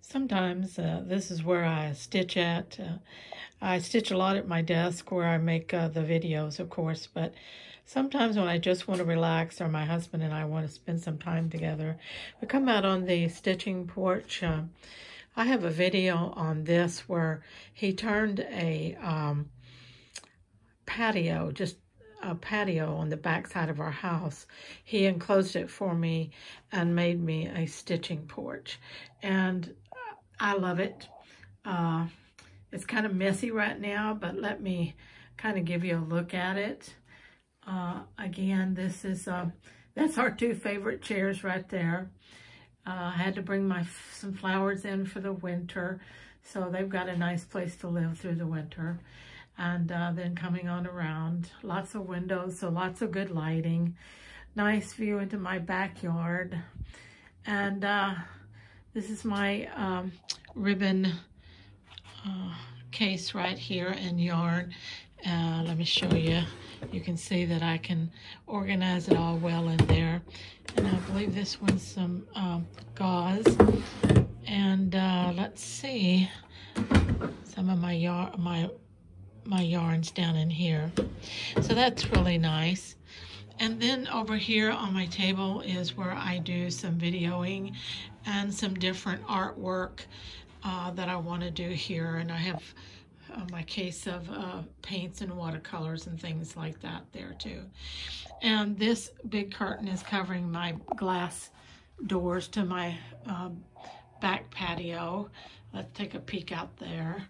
Sometimes this is where I stitch at. I stitch a lot at my desk where I make the videos, of course, but sometimes when I just want to relax or my husband and I want to spend some time together, we come out on the stitching porch. I have a video on this where he turned a patio, just a patio on the back side of our house. He enclosed it for me and made me a stitching porch. And I love it. It's kind of messy right now, but let me kind of give you a look at it. Again, this is, that's our two favorite chairs right there. I had to bring some flowers in for the winter, so they've got a nice place to live through the winter. And then coming on around, lots of windows, so lots of good lighting. Nice view into my backyard. And this is my ribbon case right here and yarn. Let me show you. You can see that I can organize it all well in there. And I believe this one's some gauze. And let's see, some of my yarns down in here. So that's really nice. And then over here on my table is where I do some videoing and some different artwork that I want to do here. And I have my case of paints and watercolors and things like that there too. And this big curtain is covering my glass doors to my back patio. Let's take a peek out there.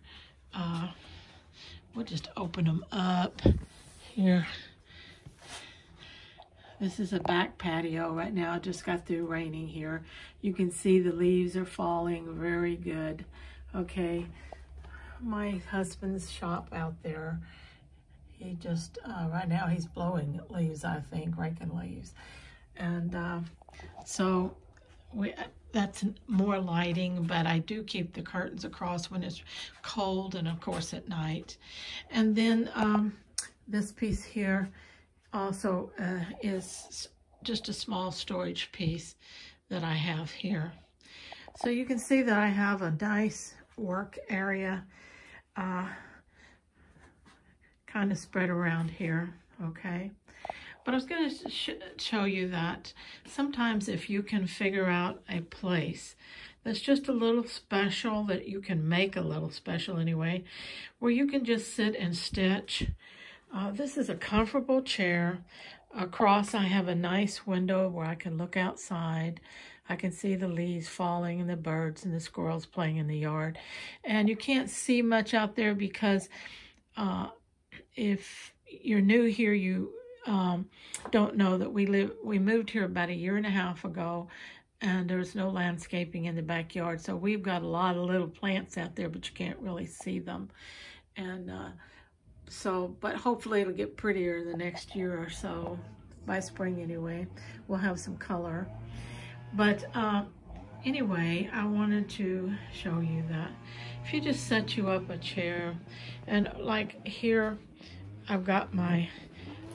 We'll just open them up here. This is a back patio right now. It just got through raining here. You can see the leaves are falling very good. Okay, my husband's shop out there. He just, right now he's blowing leaves, I think, raking leaves. And so that's more lighting, but I do keep the curtains across when it's cold and of course at night. And then this piece here also is just a small storage piece that I have here. So you can see that I have a nice work area kind of spread around here, okay? But I was going to show you that sometimes if you can figure out a place that's just a little special, that you can make a little special anyway, where you can just sit and stitch. This is a comfortable chair. Across I have a nice window where I can look outside. I can see the leaves falling and the birds and the squirrels playing in the yard. And you can't see much out there because if you're new here, you don't know that we moved here about 1.5 years ago, and there's no landscaping in the backyard. So we've got a lot of little plants out there, but you can't really see them. And but hopefully it'll get prettier the next year or so. By spring anyway, we'll have some color. But anyway, I wanted to show you that if you just set you up a chair, and like here, I've got my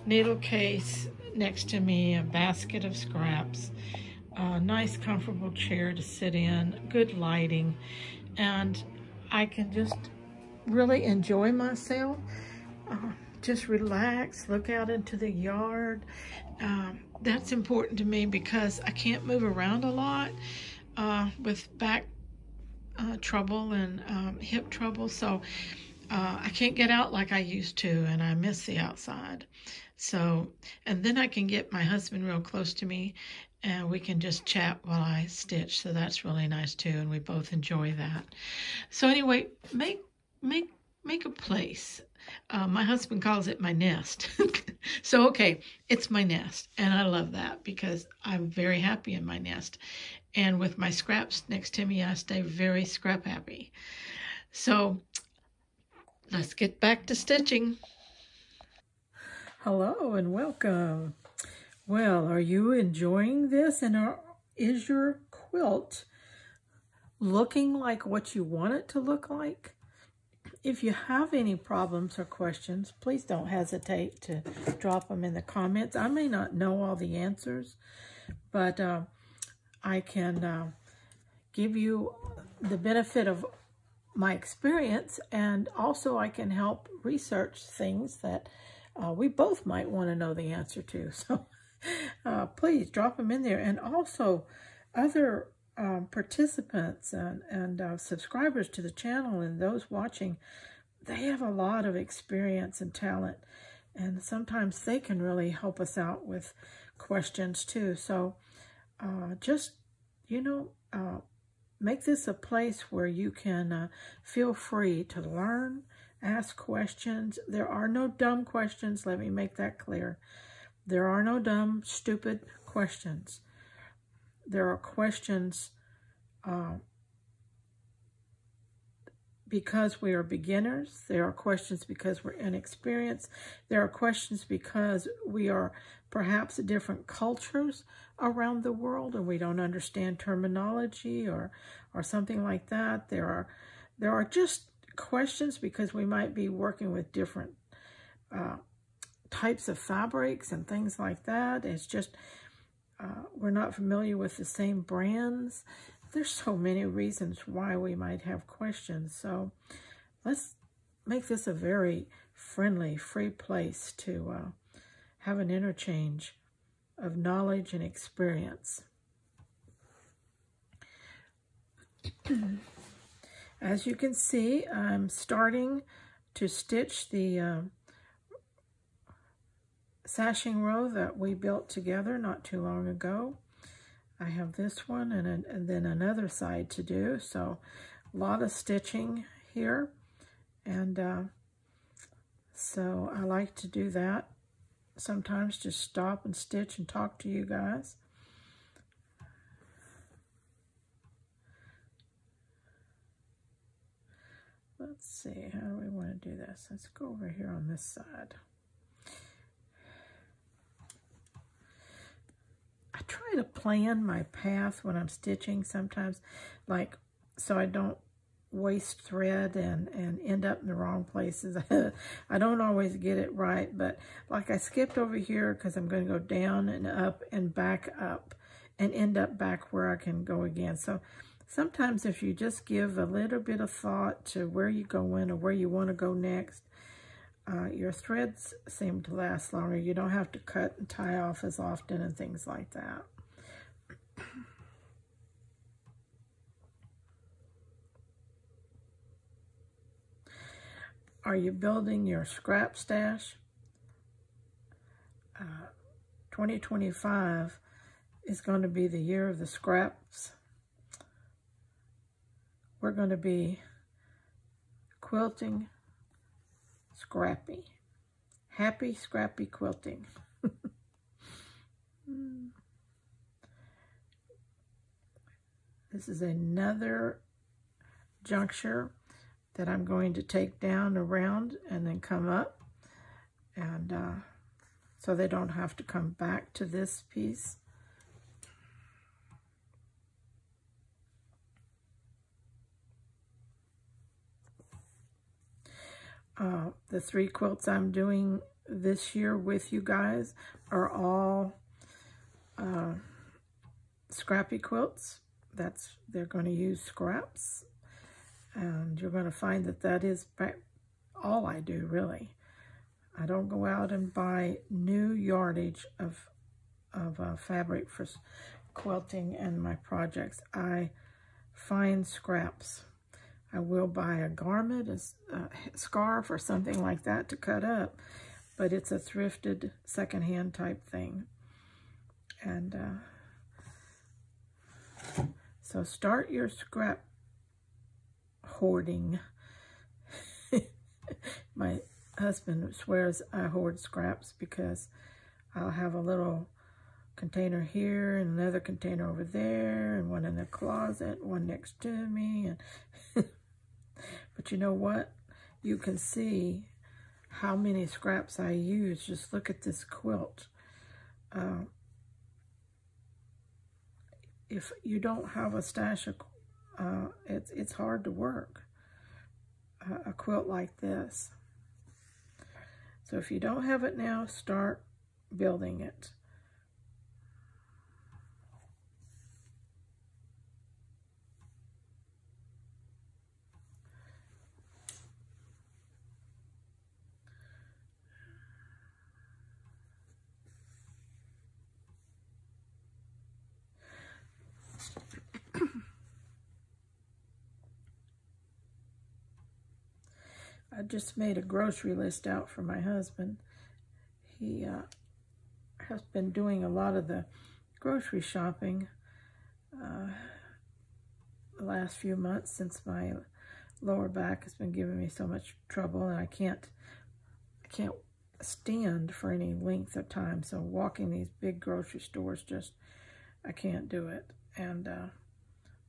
needle case next to me, a basket of scraps, a nice comfortable chair to sit in, good lighting, and I can just really enjoy myself, just relax, look out into the yard. That's important to me because I can't move around a lot with back trouble and hip trouble, so I can't get out like I used to, and I miss the outside. So, and then I can get my husband real close to me and we can just chat while I stitch. So that's really nice too, and we both enjoy that. So anyway, make a place. My husband calls it my nest. So, okay, it's my nest, and I love that because I'm very happy in my nest. And with my scraps next to me, I stay very scrap happy. So let's get back to stitching. Hello and welcome. Well, are you enjoying this? And is your quilt looking like what you want it to look like? If you have any problems or questions, please don't hesitate to drop them in the comments. I may not know all the answers, but I can give you the benefit of my experience, and also I can help research things that we both might want to know the answer to. So please drop them in there. And also other participants and subscribers to the channel and those watching, they have a lot of experience and talent, and sometimes they can really help us out with questions too. So just, make this a place where you can feel free to learn, ask questions. There are no dumb questions. Let me make that clear. There are no dumb, stupid questions. There are questions because we are beginners. There are questions because we're inexperienced. There are questions because we are perhaps different cultures around the world and we don't understand terminology or something like that. There are just questions because we might be working with different types of fabrics and things like that. It's just we're not familiar with the same brands. There's so many reasons why we might have questions. So let's make this a very friendly, free place to have an interchange of knowledge and experience. As you can see, I'm starting to stitch the sashing row that we built together not too long ago. I have this one and then another side to do, so a lot of stitching here, and so I like to do that. Sometimes just stop and stitch and talk to you guys. Let's see, how do we want to do this? Let's go over here on this side. I try to plan my path when I'm stitching sometimes, like, so I don't waste thread and end up in the wrong places. I don't always get it right, but like I skipped over here because I'm going to go down and up and back up and end up back where I can go again. So sometimes if you just give a little bit of thought to where you're going or where you want to go next, your threads seem to last longer. You don't have to cut and tie off as often and things like that. Are you building your scrap stash? 2025 is going to be the year of the scraps. We're going to be quilting scrappy. Happy scrappy quilting. This is another juncture that I'm going to take down around and then come up, and so they don't have to come back to this piece. The 3 quilts I'm doing this year with you guys are all scrappy quilts. They're going to use scraps, and you're going to find that is all I do, really. I don't go out and buy new yardage of fabric for quilting and my projects. I find scraps. I will buy a garment, a scarf, or something like that to cut up, but it's a thrifted secondhand type thing. And so start your scrap hoarding. My husband swears I hoard scraps because I'll have a little container here and another container over there and one in the closet, one next to me. And but you know what? You can see how many scraps I use. Just look at this quilt. If you don't have a stash of, it's hard to work a quilt like this. So if you don't have it now, start building it. just made a grocery list out for my husband. He has been doing a lot of the grocery shopping the last few months since my lower back has been giving me so much trouble, and I can't stand for any length of time. So walking these big grocery stores, I can't do it. And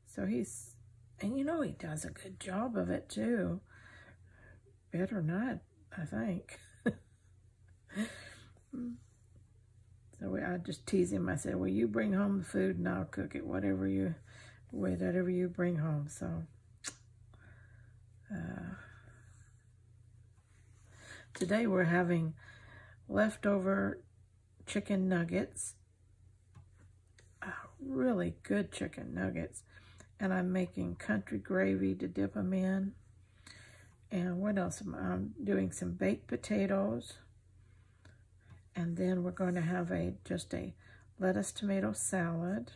so and you know, he does a good job of it too. Better not, I think. So I just tease him. I said, well, you bring home the food and I'll cook it, whatever you bring home. So today we're having leftover chicken nuggets, really good chicken nuggets, and I'm making country gravy to dip them in. And what else? I'm doing some baked potatoes, and then we're going to have just a lettuce tomato salad,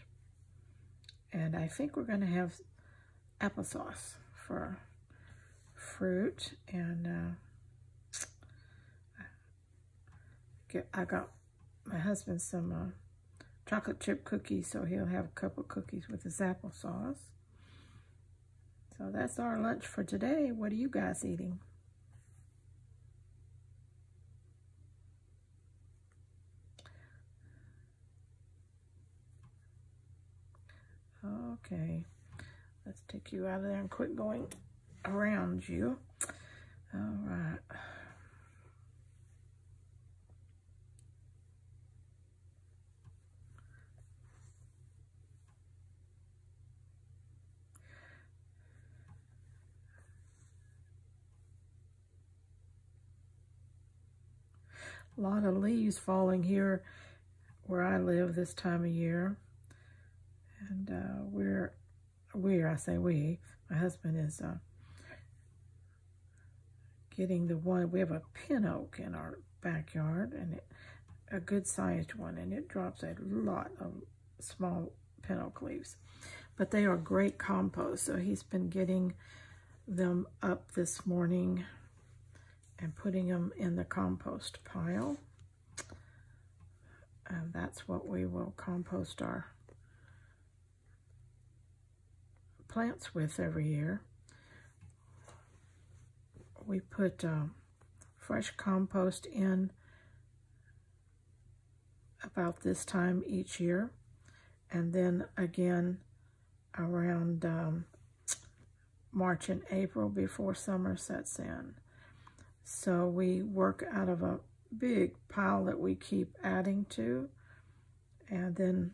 and I think we're going to have applesauce for fruit. And I got my husband some chocolate chip cookies, so he'll have a couple cookies with his applesauce. So that's our lunch for today. What are you guys eating? Okay, let's take you out of there and quit going around you. All right. A lot of leaves falling here where I live this time of year. And I say we, my husband is getting the one. We have a pin oak in our backyard, and a good sized one, and it drops a lot of small pin oak leaves. But they are great compost, so he's been getting them up this morning and putting them in the compost pile. And that's what we will compost our plants with every year. We put fresh compost in about this time each year, and then again around March and April before summer sets in. So we work out of a big pile that we keep adding to, and then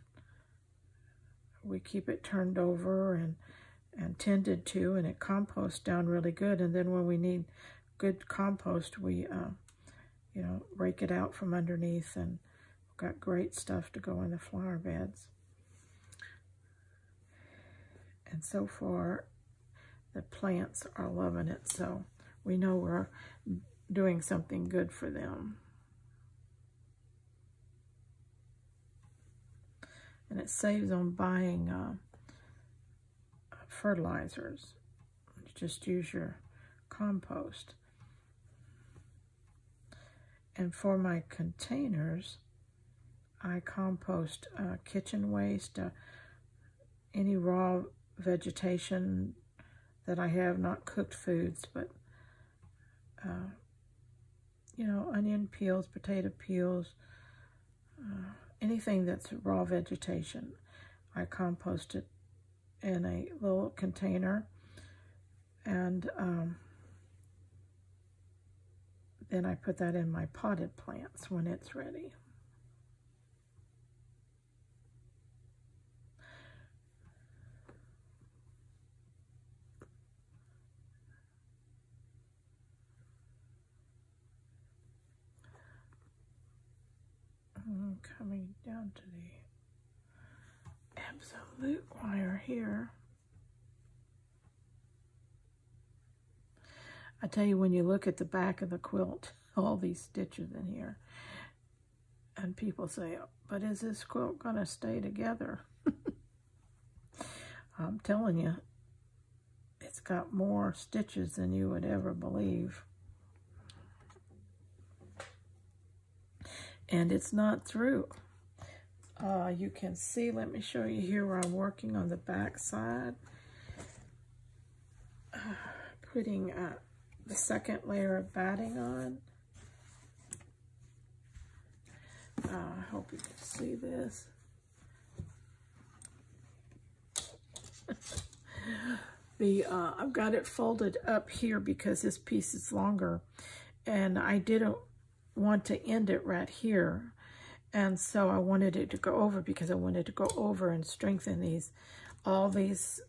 we keep it turned over and tended to, and it composts down really good. And then when we need good compost, we you know, rake it out from underneath, and we've got great stuff to go in the flower beds. And so far the plants are loving it, so we know we're doing something good for them. And it saves on buying fertilizers. You just use your compost. And for my containers, I compost kitchen waste, any raw vegetation that I have, not cooked foods, but you know, onion peels, potato peels, anything that's raw vegetation. I compost it in a little container, and then I put that in my potted plants when it's ready. Coming down to the absolute wire here. I tell you, when you look at the back of the quilt, all these stitches in here, and people say, but is this quilt going to stay together? I'm telling you, it's got more stitches than you would ever believe. and it's not through. You can see, let me show you here where I'm working on the back side. Putting the second layer of batting on. I hope you can see this. I've got it folded up here because this piece is longer, and I didn't want to end it right here, and so I wanted it to go over because I wanted to go over and strengthen all these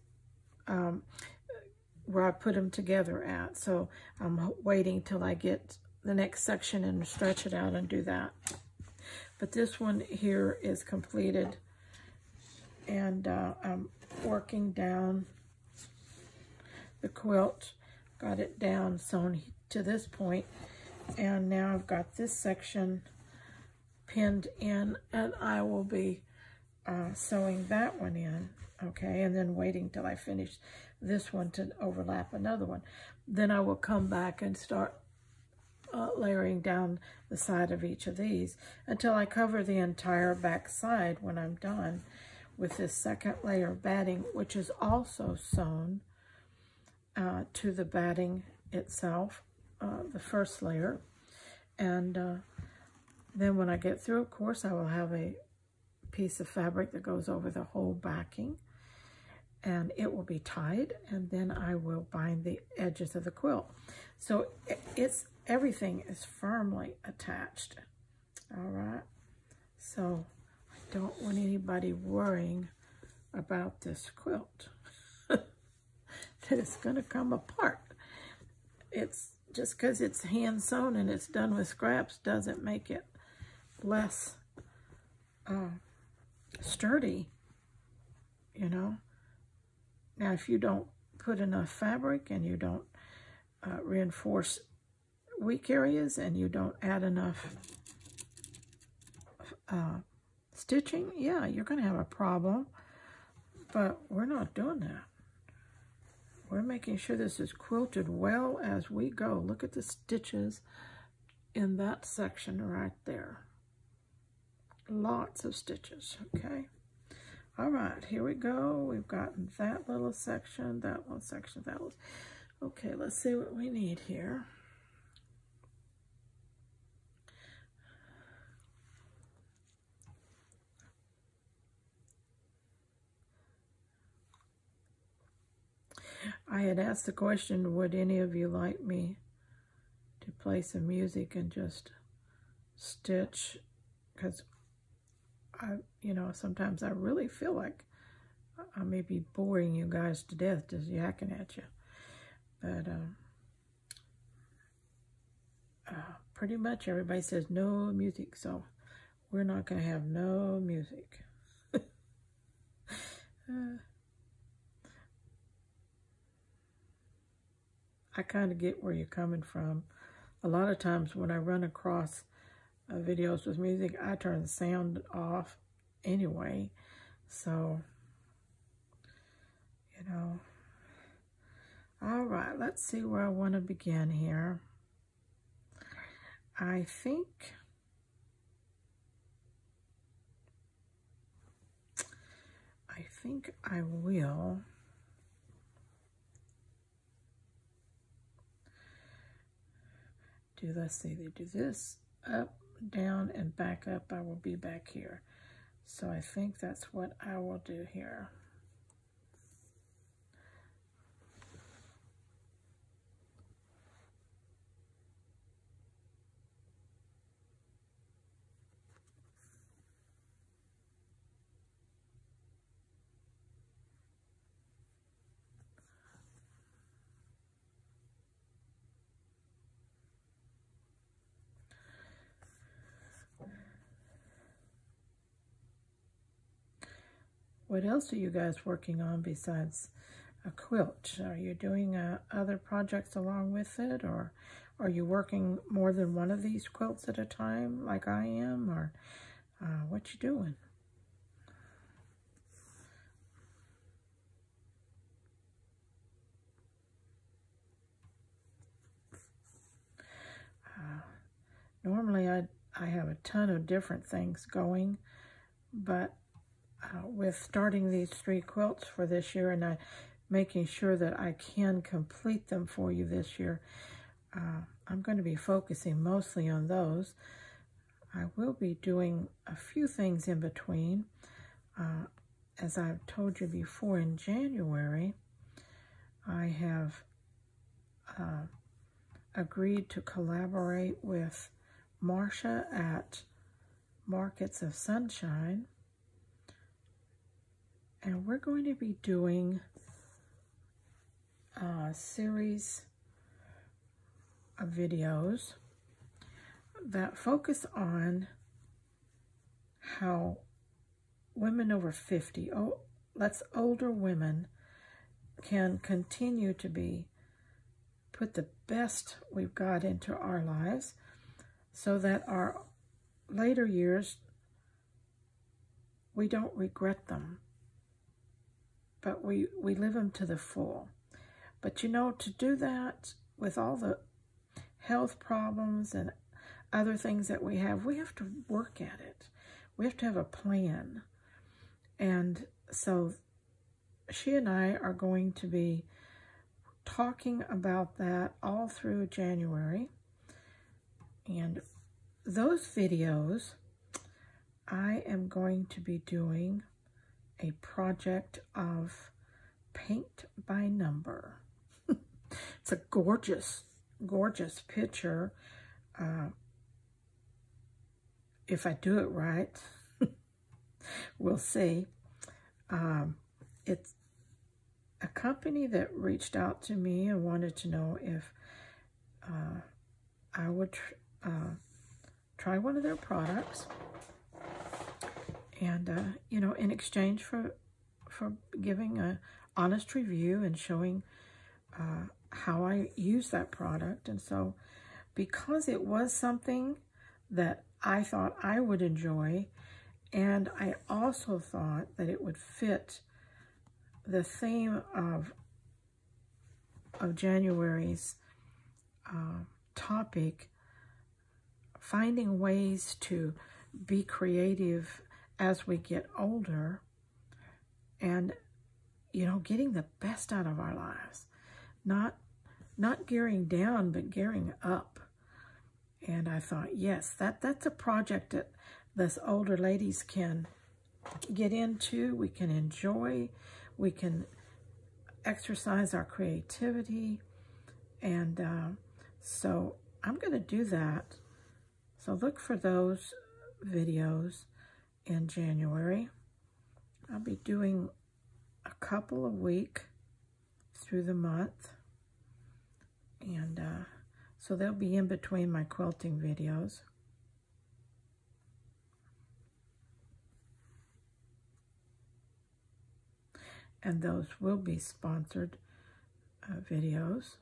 where I put them together at. So I'm waiting till I get the next section and stretch it out and do that. But this one here is completed, and I'm working down the quilt. Got it down sewn to this point, and now I've got this section pinned in, and I will be sewing that one in, okay, and then waiting till I finish this one to overlap another one. Then I will come back and start layering down the side of each of these until I cover the entire back side when I'm done with this second layer of batting, which is also sewn to the batting itself, the first layer. And then when I get through, of course, I will have a piece of fabric that goes over the whole backing, and it will be tied, and then I will bind the edges of the quilt. So everything is firmly attached, all right? So I don't want anybody worrying about this quilt, that it's gonna come apart. It's just because it's hand sewn and it's done with scraps doesn't make it less sturdy, you know? Now, if you don't put enough fabric and you don't reinforce weak areas and you don't add enough stitching, yeah, you're going to have a problem. But we're not doing that. We're making sure this is quilted well as we go. Look at the stitches in that section right there. Lots of stitches, okay? All right, here we go. We've gotten that little section, that little section, that little. Okay, let's see what we need here. I had asked the question, would any of you like me to play some music and just stitch? Because sometimes I really feel like I may be boring you guys to death just yakking at you. But pretty much everybody says no music, so we're not going to have no music. I kind of get where you're coming from. A lot of times when I run across videos with music, I turn the sound off anyway. So, All right, let's see where I want to begin here. I think I will let's see, they do this, up, down, and back up. I will be back here. So I think that's what I will do here. What else are you guys working on besides a quilt? Are you doing other projects along with it, or are you working more than one of these quilts at a time like I am, or what you doing? Normally I have a ton of different things going, but with starting these 3 quilts for this year and making sure that I can complete them for you this year, I'm going to be focusing mostly on those. I will be doing a few things in between. As I've told you before, in January, I have agreed to collaborate with Marcia at Markets of Sunshine, and we're going to be doing a series of videos that focus on how women over 50, that's older women, can continue to put the best we've got into our lives so that our later years, we don't regret them, but we live them to the full. But you know, to do that with all the health problems and other things that we have to work at it. We have to have a plan. And so she and I are going to be talking about that all through January. And those videos, I am going to be doing a project of paint by number. It's a gorgeous, gorgeous picture. If I do it right, we'll see. It's a company that reached out to me and wanted to know if I would try one of their products, and you know, in exchange for giving an honest review and showing how I use that product. And so, because it was something that I thought I would enjoy, and I also thought that it would fit the theme of January's topic, finding ways to be creative as we get older, and, you know, getting the best out of our lives. Not gearing down, but gearing up. And I thought, yes, that's a project that us older ladies can get into, we can enjoy, we can exercise our creativity. And so I'm going to do that. So look for those videos in January. I'll be doing a couple a week through the month. And so they'll be in between my quilting videos. And those will be sponsored videos.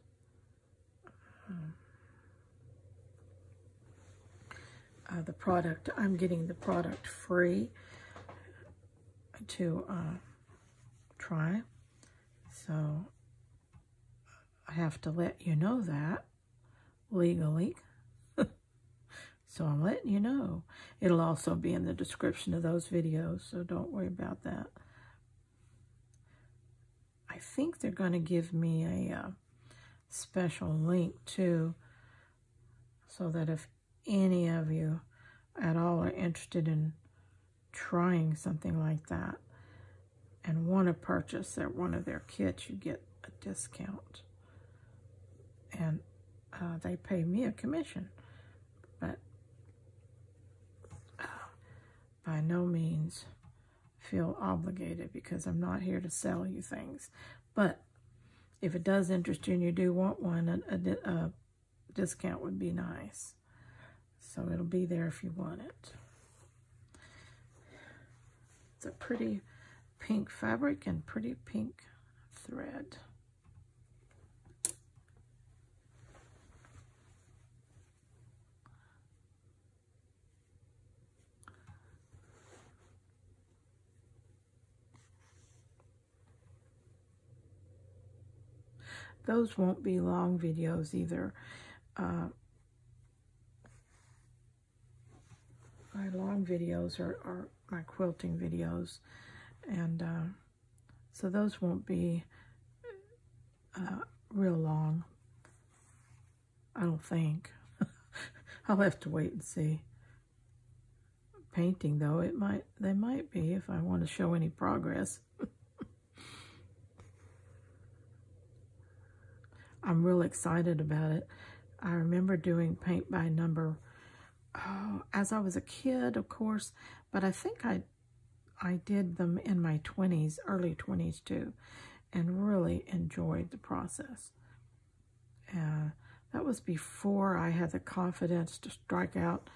The product, I'm getting the product free to try. So I have to let you know that legally. So I'm letting you know. It'll also be in the description of those videos, so don't worry about that. I think they're going to give me a special link too, so that if any of you at all are interested in trying something like that and want to purchase one of their kits, you get a discount. And they pay me a commission, but by no means feel obligated, because I'm not here to sell you things. But if it does interest you and you do want one, a discount would be nice. So it'll be there if you want it. It's a pretty pink fabric and pretty pink thread. Those won't be long videos either. my long videos are my quilting videos, and so those won't be real long, I don't think. I'll have to wait and see. Painting though, they might be if I want to show any progress. I'm real excited about it. I remember doing paint by number as I was a kid, of course, but I think I did them in my 20s, early 20s too, and really enjoyed the process. That was before I had the confidence to strike out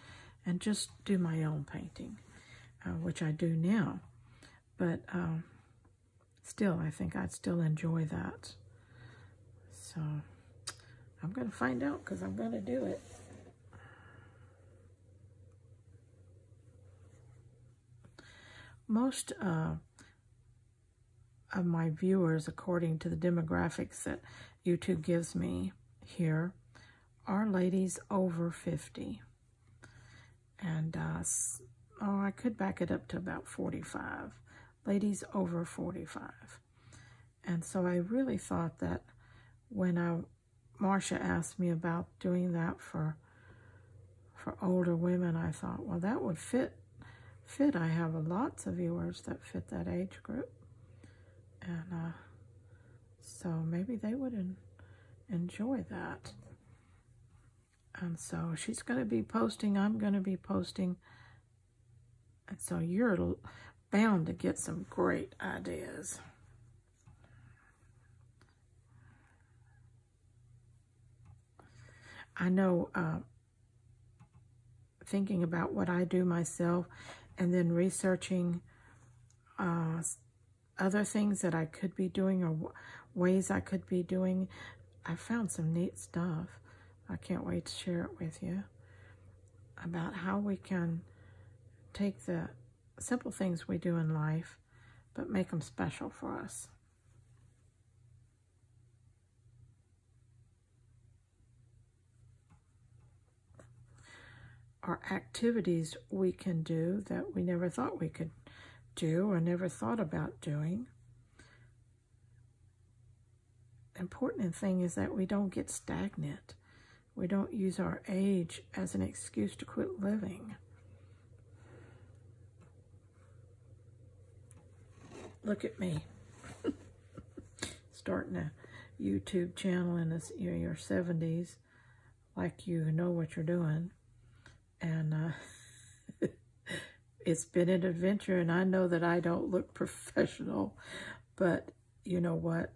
and just do my own painting, which I do now. But still, I think I'd still enjoy that. So I'm going to find out because I'm going to do it. Most of my viewers, according to the demographics that YouTube gives me here, are ladies over 50. And, I could back it up to about 45. Ladies over 45. And so I really thought that when Marcia asked me about doing that for older women, I thought, well, that would fit. I have lots of viewers that fit that age group. And so maybe they would enjoy that. And so she's going to be posting, I'm going to be posting. And so you're bound to get some great ideas. I know, thinking about what I do myself and then researching other things that I could be doing or ways I could be doing, I found some neat stuff. I can't wait to share it with you about how we can take the simple things we do in life but make them special for us. Or activities we can do that we never thought we could do or never thought about doing. Important thing is that we don't get stagnant. We don't use our age as an excuse to quit living. Look at me. Starting a YouTube channel in your 70s, like you know what you're doing. And it's been an adventure, and I know that I don't look professional, but you know what?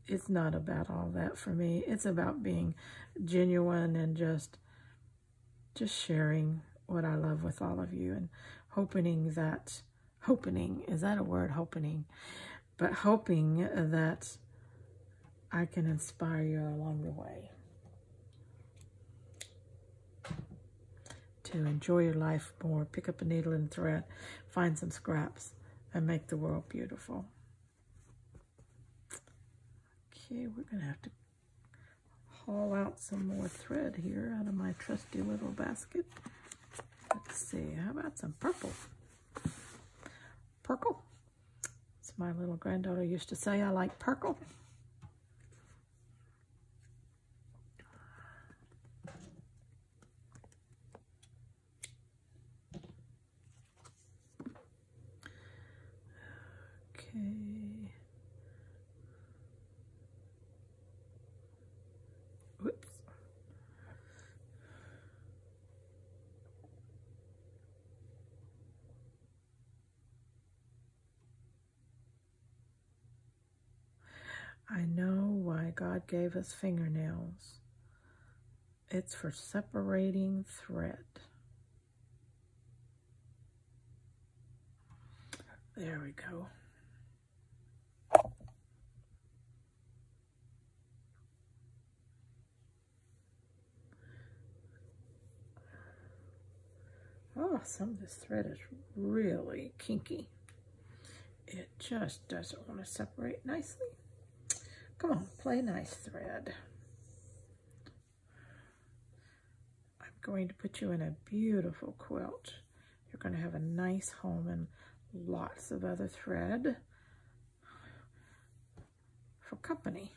It's not about all that for me. It's about being genuine and just sharing what I love with all of you, and hoping, is that a word, hoping? But hoping that I can inspire you along the way to enjoy your life more, pick up a needle and thread, find some scraps, and make the world beautiful. Okay, we're going to have to haul out some more thread here out of my trusty little basket. Let's see, how about some purple? Purple. As my little granddaughter used to say, I like purple. Okay. Whoops. I know why God gave us fingernails. It's for separating thread. There we go. Oh, some of this thread is really kinky. It just doesn't want to separate nicely. Come on, play nice, thread. I'm going to put you in a beautiful quilt you're going to have a nice home and lots of other thread for company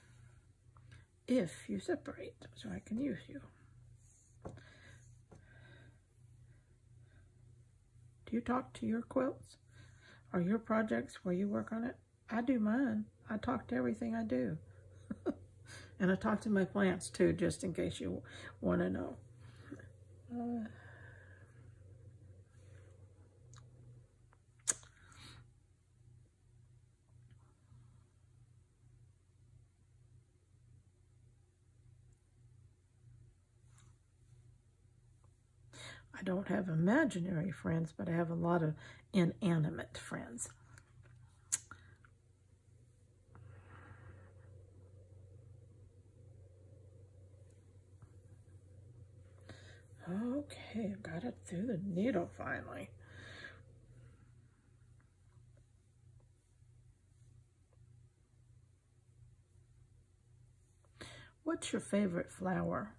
if you separate, so I can use you. Do you talk to your quilts or your projects where you work on it? I do mine. I talk to everything I do. And I talk to my plants too, just in case you want to know. I don't have imaginary friends, but I have a lot of inanimate friends. Okay, I got it through the needle finally. What's your favorite flower?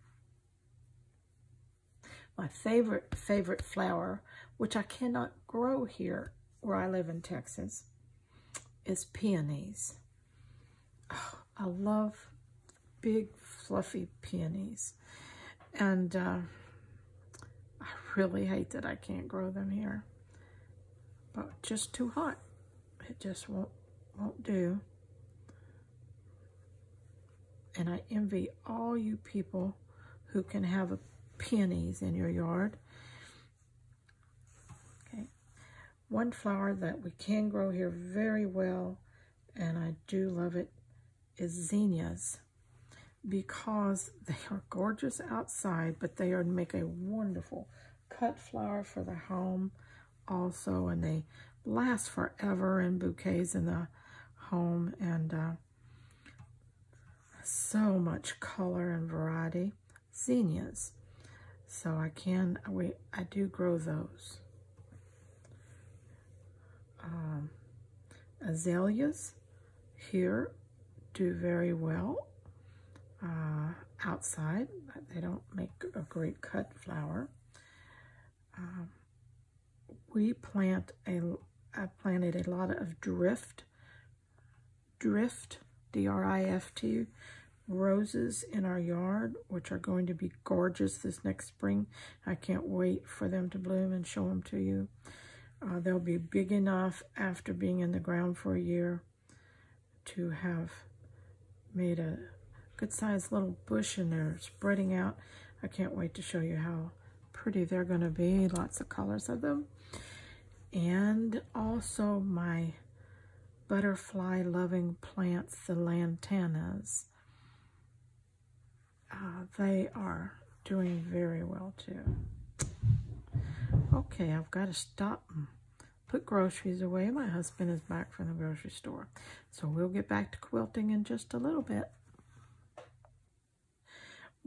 My favorite flower, which I cannot grow here where I live in Texas, is peonies. Oh, I love big fluffy peonies. And I really hate that I can't grow them here. But just too hot. It just won't do. And I envy all you people who can have peonies in your yard. Okay. One flower that we can grow here very well, and I do love it, is zinnias, because they are gorgeous outside, but they make a wonderful cut flower for the home also, and they last forever in bouquets in the home, and so much color and variety. Zinnias. So I do grow those. Azaleas here do very well outside. They don't make a great cut flower. I planted a lot of drift, D-R-I-F-T, roses in our yard, which are going to be gorgeous this next spring. I can't wait for them to bloom and show them to you. They'll be big enough after being in the ground for a year to have made a good sized little bush, and they're spreading out. I can't wait to show you how pretty they're going to be. Lots of colors of them. And also my butterfly loving plants, the lantanas. They are doing very well too. Okay, I've got to stop and put groceries away. My husband is back from the grocery store. So we'll get back to quilting in just a little bit.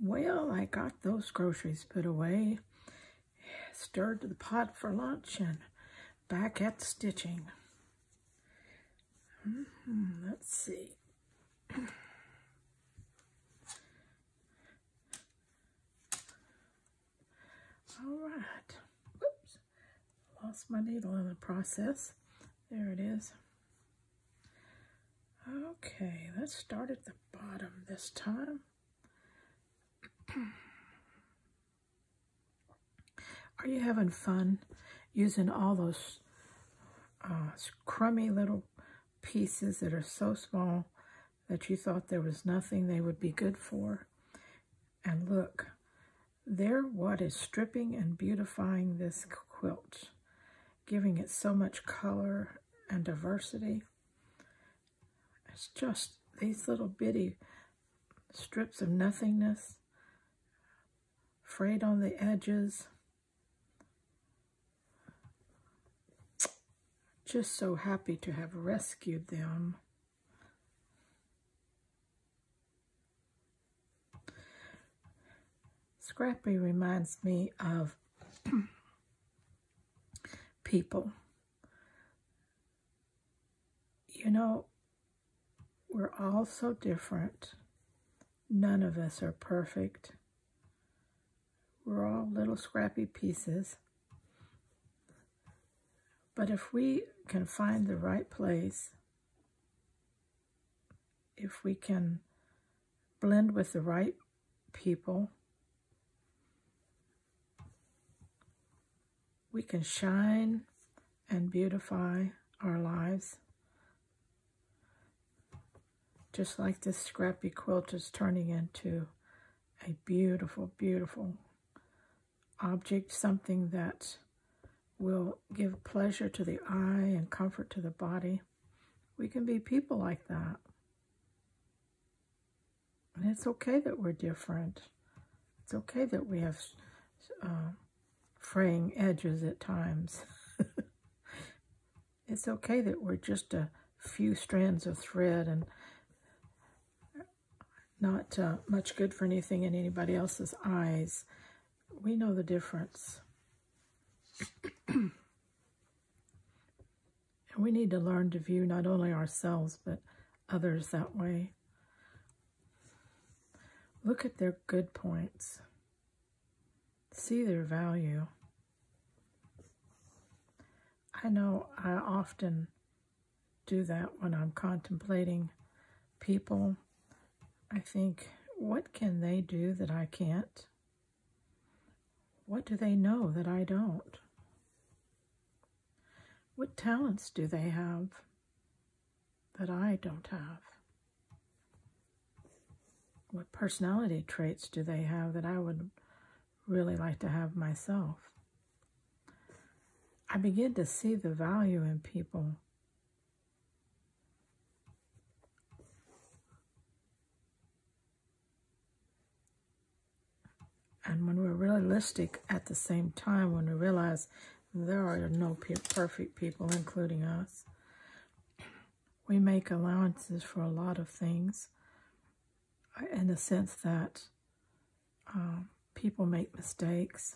Well, I got those groceries put away, stirred the pot for lunch, and back at the stitching. Let's see. All right. Whoops. Lost my needle in the process. There it is. Okay, let's start at the bottom this time. Are you having fun using all those crummy little pieces that are so small that you thought there was nothing they would be good for? And look, they're what is stripping and beautifying this quilt, giving it so much color and diversity. It's just these little bitty strips of nothingness, frayed on the edges. Just so happy to have rescued them. Scrappy reminds me of people. You know, we're all so different. None of us are perfect. We're all little scrappy pieces. But if we can find the right place, if we can blend with the right people, we can shine and beautify our lives. Just like this scrappy quilt is turning into a beautiful, beautiful object, something that will give pleasure to the eye and comfort to the body. We can be people like that. And it's okay that we're different. It's okay that we have fraying edges at times. It's okay that we're just a few strands of thread and not much good for anything in anybody else's eyes. We know the difference. And we need to learn to view not only ourselves, but others that way. Look at their good points. See their value. I know I often do that when I'm contemplating people. I think, what can they do that I can't? What do they know that I don't? What talents do they have that I don't have? What personality traits do they have that I would really like to have myself? I begin to see the value in people. And when we're realistic at the same time, when we realize there are no perfect people, including us, we make allowances for a lot of things, in the sense that people make mistakes.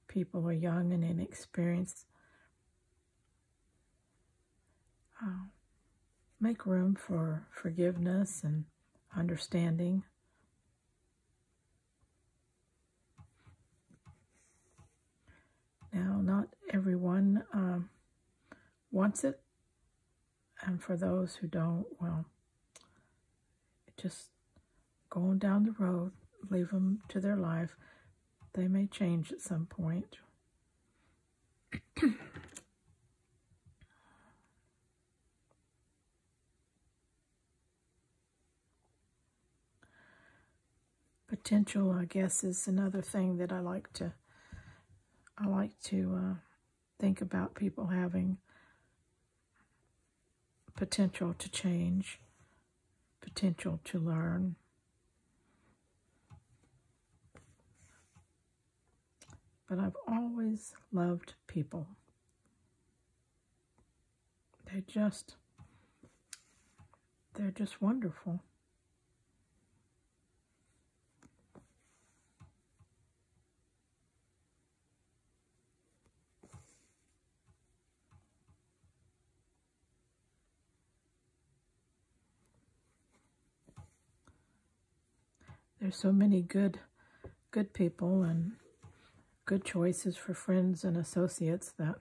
People are young and inexperienced. Make room for forgiveness and understanding. Now, not everyone wants it, and for those who don't, well, just go on down the road, leave them to their life. They may change at some point. Potential, I guess, is another thing that I like to think about, people having potential to change, potential to learn. But I've always loved people. They're just wonderful. There's so many good people and good choices for friends and associates, that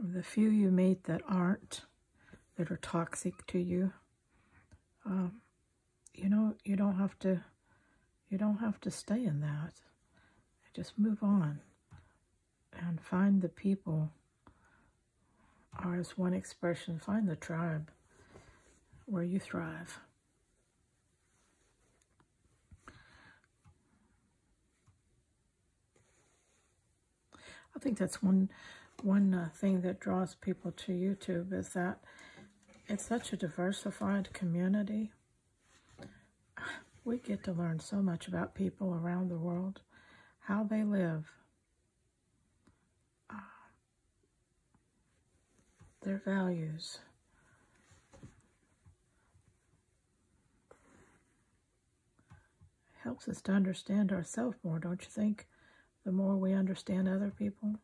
the few you meet that aren't, that are toxic to you, you don't have to stay in that. Just move on and find the people, or as one expression, find the tribe where you thrive. I think that's one thing that draws people to YouTube, is that it's such a diversified community. We get to learn so much about people around the world, how they live, their values. It helps us to understand ourselves more, don't you think? The more we understand other people.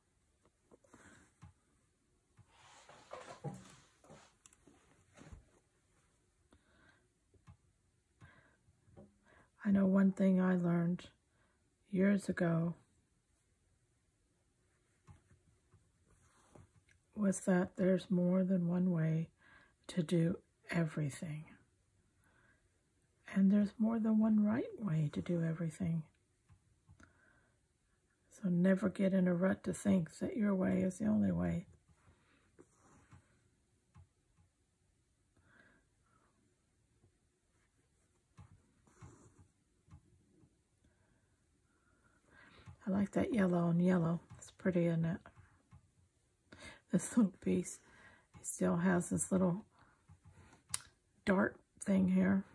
I know one thing I learned years ago was that there's more than one way to do everything. And there's more than one right way to do everything. So never get in a rut to think that your way is the only way. I like that yellow on yellow. It's pretty, isn't it? This little piece, it still has this little dart thing here.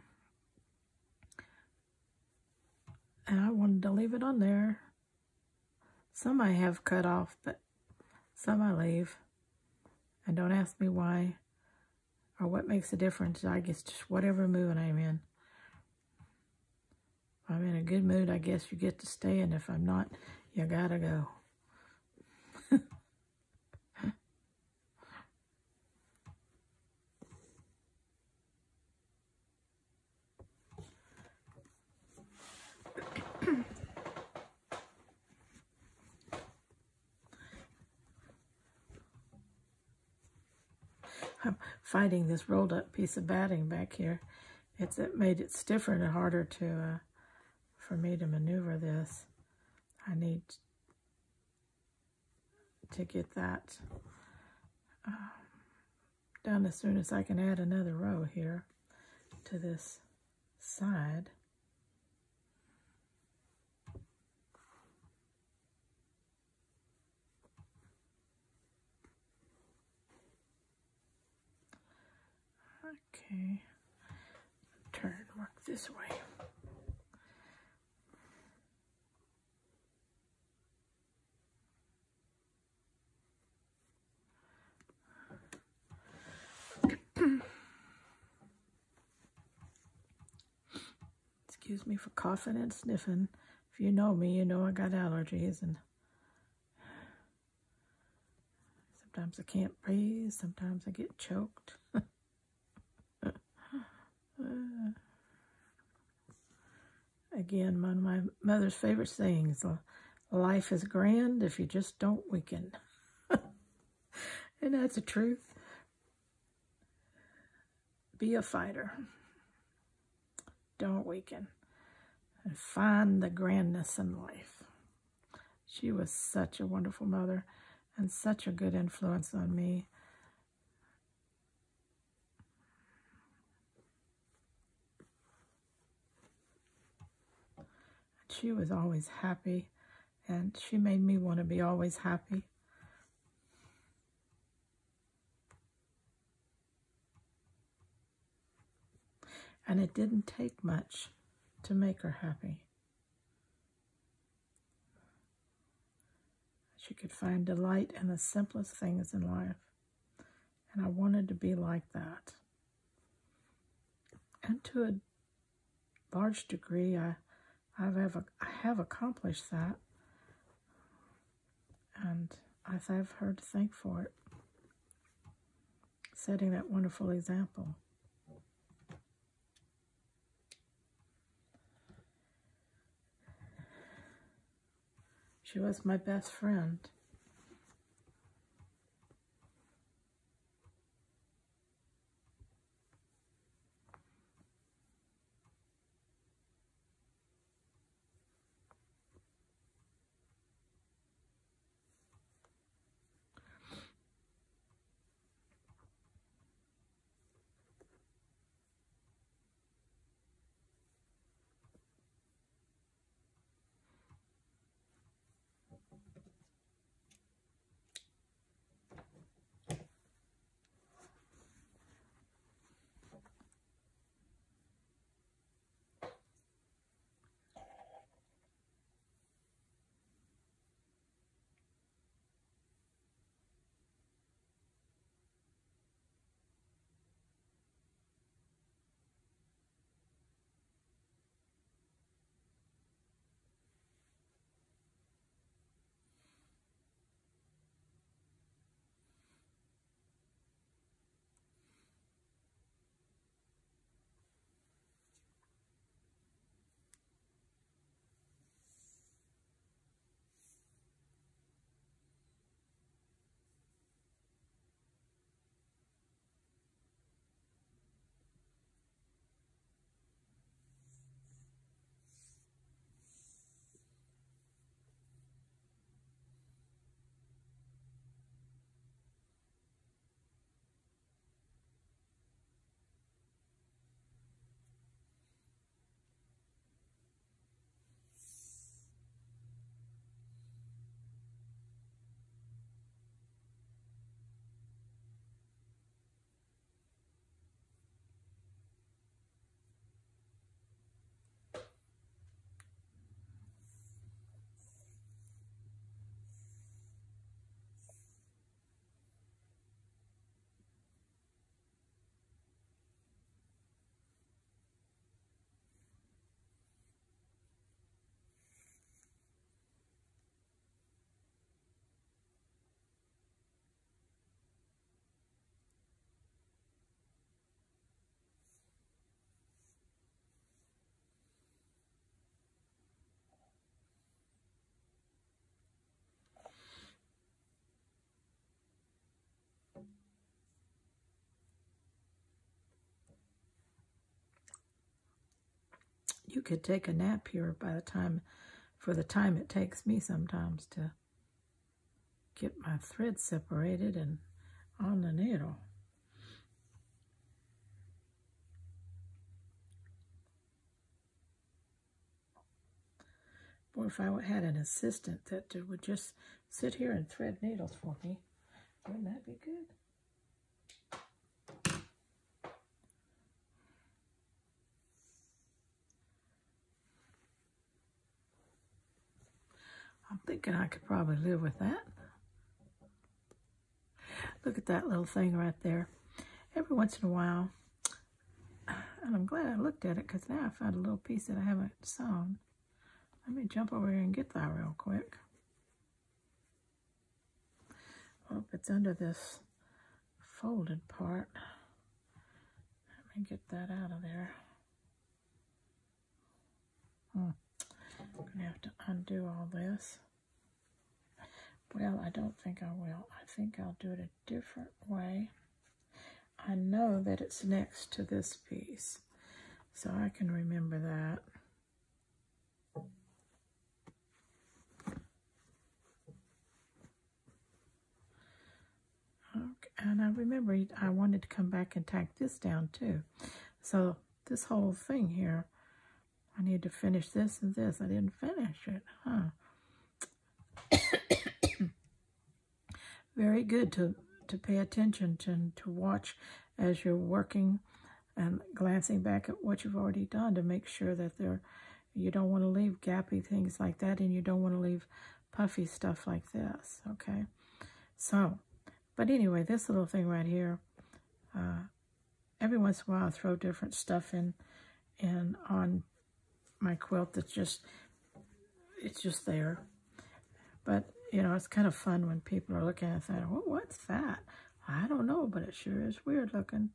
And I wanted to leave it on there. Some I have cut off, but some I leave. And don't ask me why or what makes a difference. I guess just whatever mood I'm in. If I'm in a good mood, I guess you get to stay, and if I'm not, you gotta go. I'm fighting this rolled up piece of batting back here. It made it stiffer and harder to for me to maneuver this. I need to get that done as soon as I can add another row here to this side. Okay, turn, work this way. Excuse me for coughing and sniffing. If you know me, you know I got allergies, and sometimes I can't breathe, sometimes I get choked. Again, one of my mother's favorite sayings, life is grand if you just don't weaken. And that's the truth. Be a fighter. Don't weaken. And find the grandness in life. She was such a wonderful mother and such a good influence on me. She was always happy, and she made me want to be always happy. And it didn't take much to make her happy. She could find delight in the simplest things in life. And I wanted to be like that. And to a large degree, I have accomplished that. And I have her to thank for it. Setting that wonderful example. She was my best friend. You could take a nap here for the time it takes me sometimes to get my thread separated and on the needle. Boy, if I had an assistant that would just sit here and thread needles for me, wouldn't that be good? I'm thinking I could probably live with that. Look at that little thing right there. Every once in a while, and I'm glad I looked at it because now I found a little piece that I haven't sewn. Let me jump over here and get that real quick. Oh, it's under this folded part. Let me get that out of there. I'm going to have to undo all this. Well, I don't think I will. I think I'll do it a different way. I know that it's next to this piece, so I can remember that. Okay, and I remember I wanted to come back and tack this down too. So this whole thing here, I need to finish this and this. I didn't finish it, huh? Very good to pay attention to watch as you're working and glancing back at what you've already done to make sure that you don't want to leave gappy things like that, and you don't want to leave puffy stuff like this, okay? So, but anyway, this little thing right here, every once in a while I throw different stuff in on my quilt it's just there. But, you know, it's kind of fun when people are looking at that. Well, what's that? I don't know, but it sure is weird looking.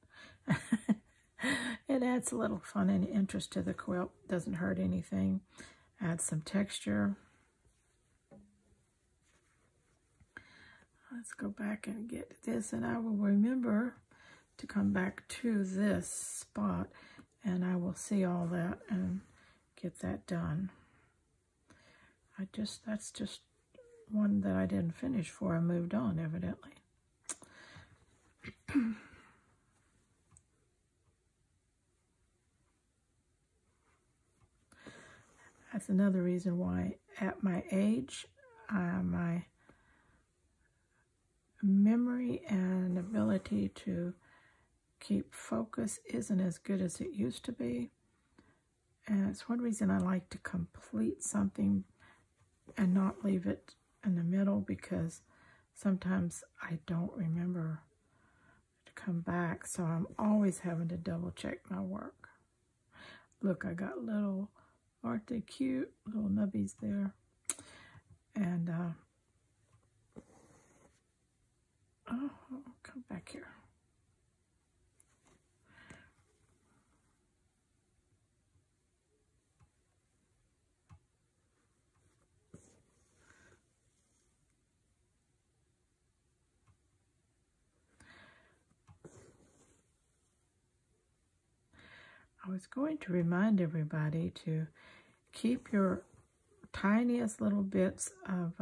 It adds a little fun and interest to the quilt. Doesn't hurt anything. Adds some texture. Let's go back and get this, and I will remember to come back to this spot, and I will see all that and get that done. That's just one that I didn't finish before I moved on, evidently. That's another reason why at my age, my memory and ability to keep focus isn't as good as it used to be. And it's one reason I like to complete something and not leave it in the middle, because sometimes I don't remember to come back, so I'm always having to double check my work. Look, I got little, aren't they cute, little nubbies there. And oh, come back here. I was going to remind everybody to keep your tiniest little bits of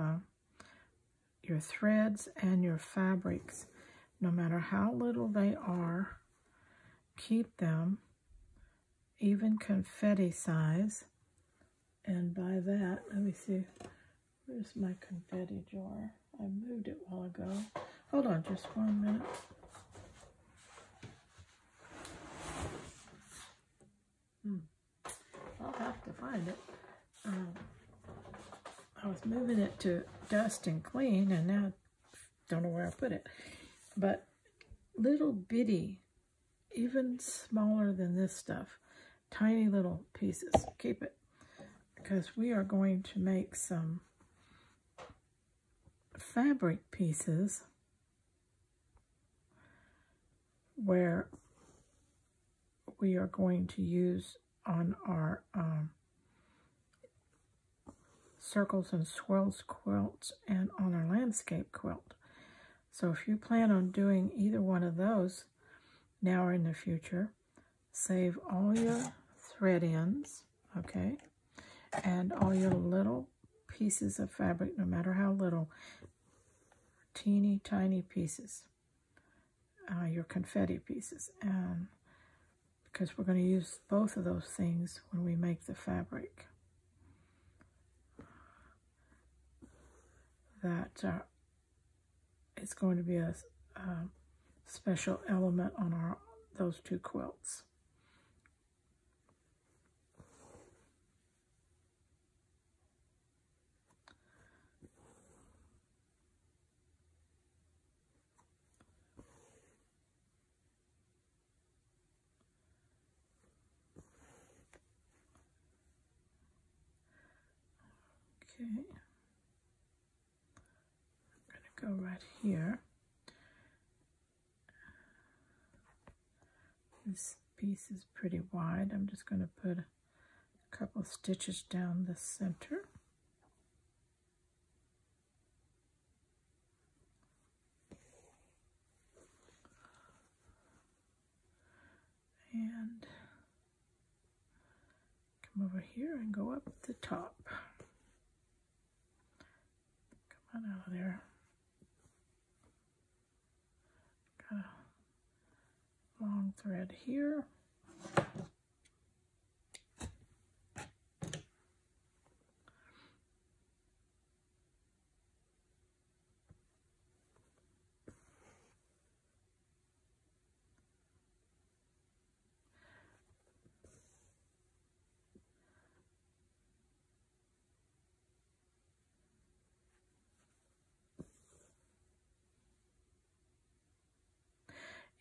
your threads and your fabrics, no matter how little they are, keep them even confetti size. And by that, let me see, where's my confetti jar? I moved it a while ago. Hold on just 1 minute. I'll have to find it. I was moving it to dust and clean, and now I don't know where I put it. But little bitty, even smaller than this stuff, tiny little pieces. Keep it, because we are going to make some fabric pieces where we are going to use on our circles and swirls quilts and on our landscape quilt. So if you plan on doing either one of those now or in the future, save all your thread ends, okay? And all your little pieces of fabric, no matter how little, teeny tiny pieces, your confetti pieces, and because we're going to use both of those things when we make the fabric. That it's going to be a special element on those two quilts. Okay, I'm going to go right here. This piece is pretty wide. I'm just going to put a couple stitches down the center. And come over here and go up the top. Come on out of there. Got a long thread here.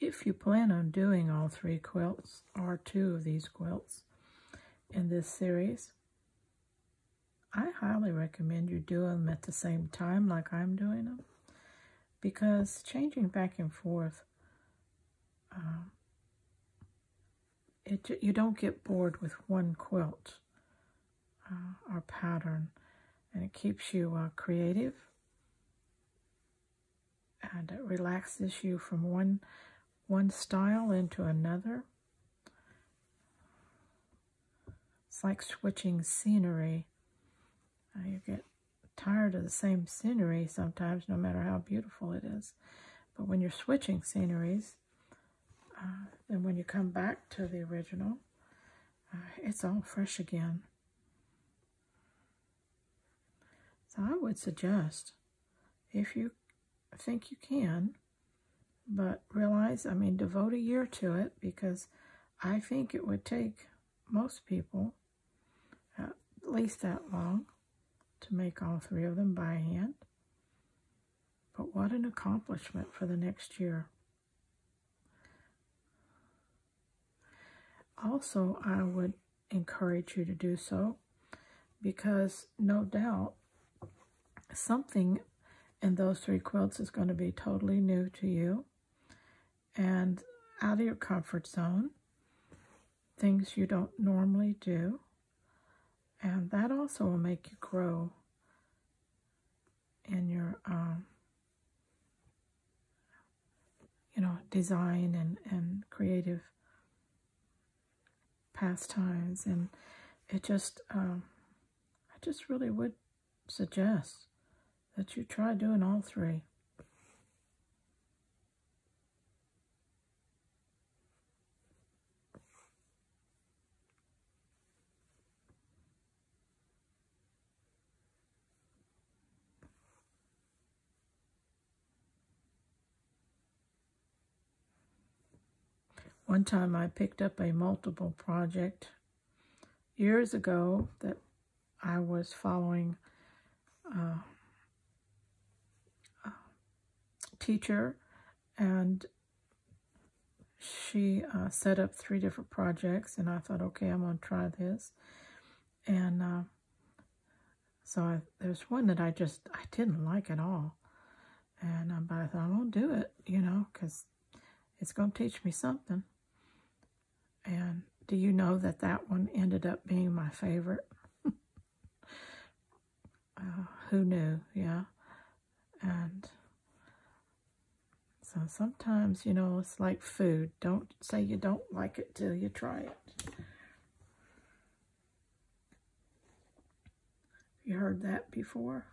If you plan on doing all 3 quilts, or 2 of these quilts in this series, I highly recommend you do them at the same time like I'm doing them, because changing back and forth, you don't get bored with one quilt or pattern, and it keeps you creative, and it relaxes you from one style into another. It's like switching scenery. You get tired of the same scenery sometimes, no matter how beautiful it is. But when you're switching sceneries, then when you come back to the original, it's all fresh again. So I would suggest, if you think you can, but realize, I mean, devote a year to it, because I think it would take most people at least that long to make all 3 of them by hand. But what an accomplishment for the next year. Also, I would encourage you to do so, because no doubt something in those 3 quilts is going to be totally new to you and out of your comfort zone, things you don't normally do, and that also will make you grow in your design and creative pastimes. And it just I just really would suggest that you try doing all 3. One time I picked up a multiple project years ago that I was following a teacher, and she set up 3 different projects, and I thought, okay, I'm going to try this. And so there's one that I didn't like at all. And but I thought, I'm going to do it, because it's going to teach me something. And do you know that one ended up being my favorite? Who knew? Yeah. And so sometimes, it's like food. Don't say you don't like it till you try it. you heard that before?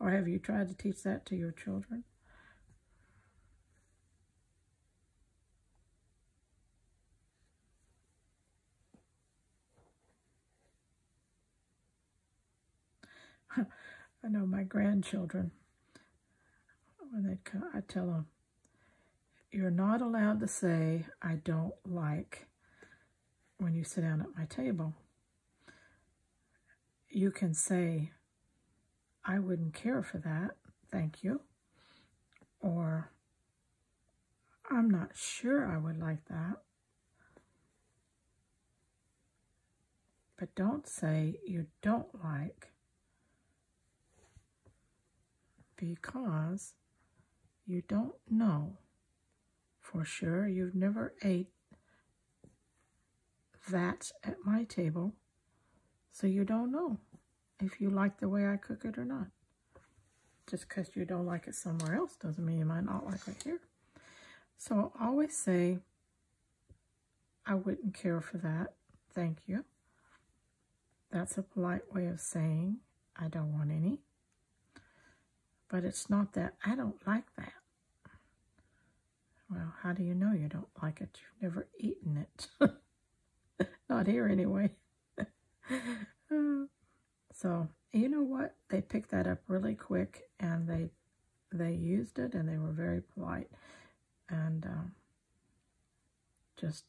Or have you tried to teach that to your children? I know my grandchildren, when they come, I tell them, you're not allowed to say, I don't like, when you sit down at my table. You can say, I wouldn't care for that, thank you. Or, I'm not sure I would like that. But don't say you don't like, because you don't know for sure. You've never ate that at my table, so you don't know if you like the way I cook it or not. Just because you don't like it somewhere else doesn't mean you might not like it here. So always say, I wouldn't care for that, thank you. That's a polite way of saying, I don't want any. But it's not that I don't like that. Well, how do you know you don't like it? You've never eaten it. Not here anyway. So, you know what? They picked that up really quick, and they used it, and they were very polite. And just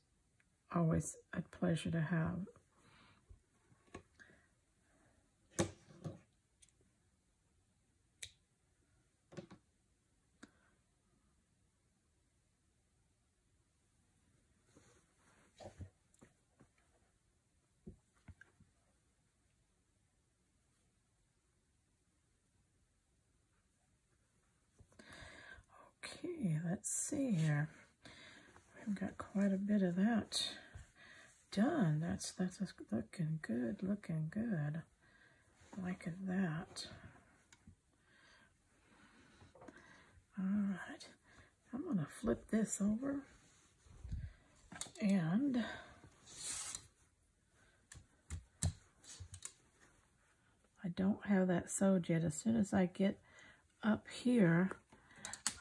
always a pleasure to have. Okay, let's see here. We've got quite a bit of that done. That's looking good, looking good. Like that. All right, I'm gonna flip this over, and I don't have that sewed yet. As soon as I get up here,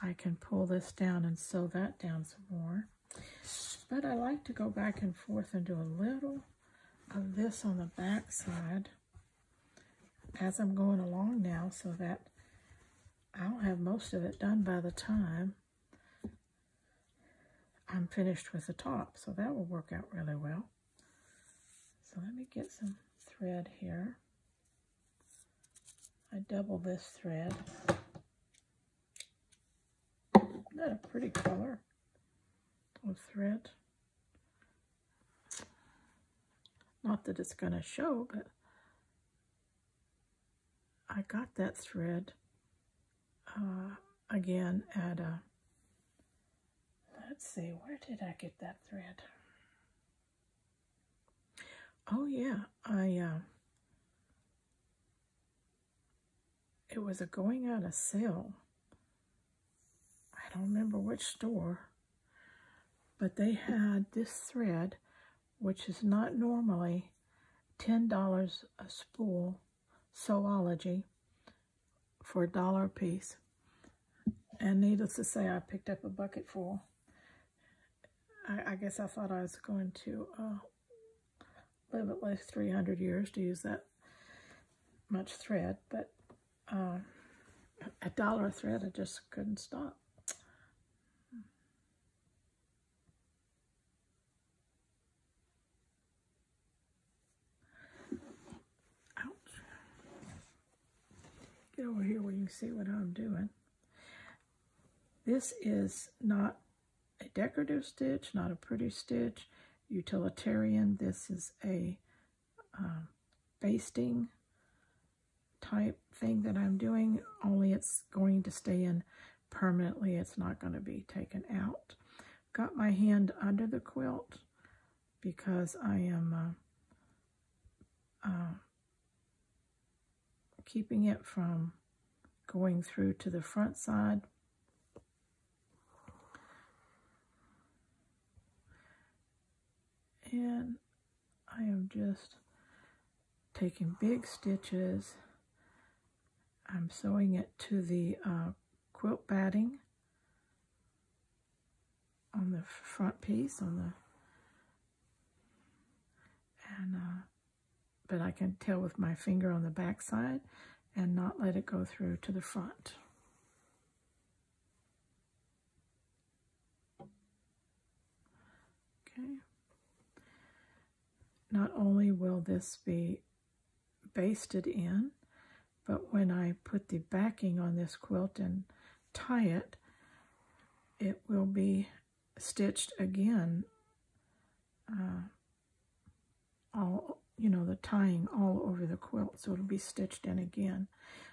I can pull this down and sew that down some more. But I like to go back and forth and do a little of this on the back side as I'm going along now, so that I'll have most of it done by the time I'm finished with the top. So that will work out really well. So let me get some thread here. I double this thread. Isn't that a pretty color of thread? Not that it's going to show, but I got that thread again at a, let's see, where did I get that thread? Oh yeah, it was a going out of sale. I don't remember which store, but they had this thread, which is not normally $10 a spool, Sewology, for $1 a piece. And needless to say, I picked up a bucket full. I guess I thought I was going to live at least 300 years to use that much thread, but $1 a thread, I just couldn't stop. Ouch. Get over here where you can see what I'm doing. This is not a decorative stitch, not a pretty stitch, utilitarian. This is a basting type thing that I'm doing, only it's going to stay in permanently. It's not going to be taken out. Got my hand under the quilt because I am keeping it from going through to the front side. And I am just taking big stitches I'm sewing it to the quilt batting on the front piece, but I can tell with my finger on the back side and not let it go through to the front. Okay. Not only will this be basted in, but when I put the backing on this quilt and tie it, it will be stitched again, all, you know, the tying all over the quilt, so it'll be stitched in again.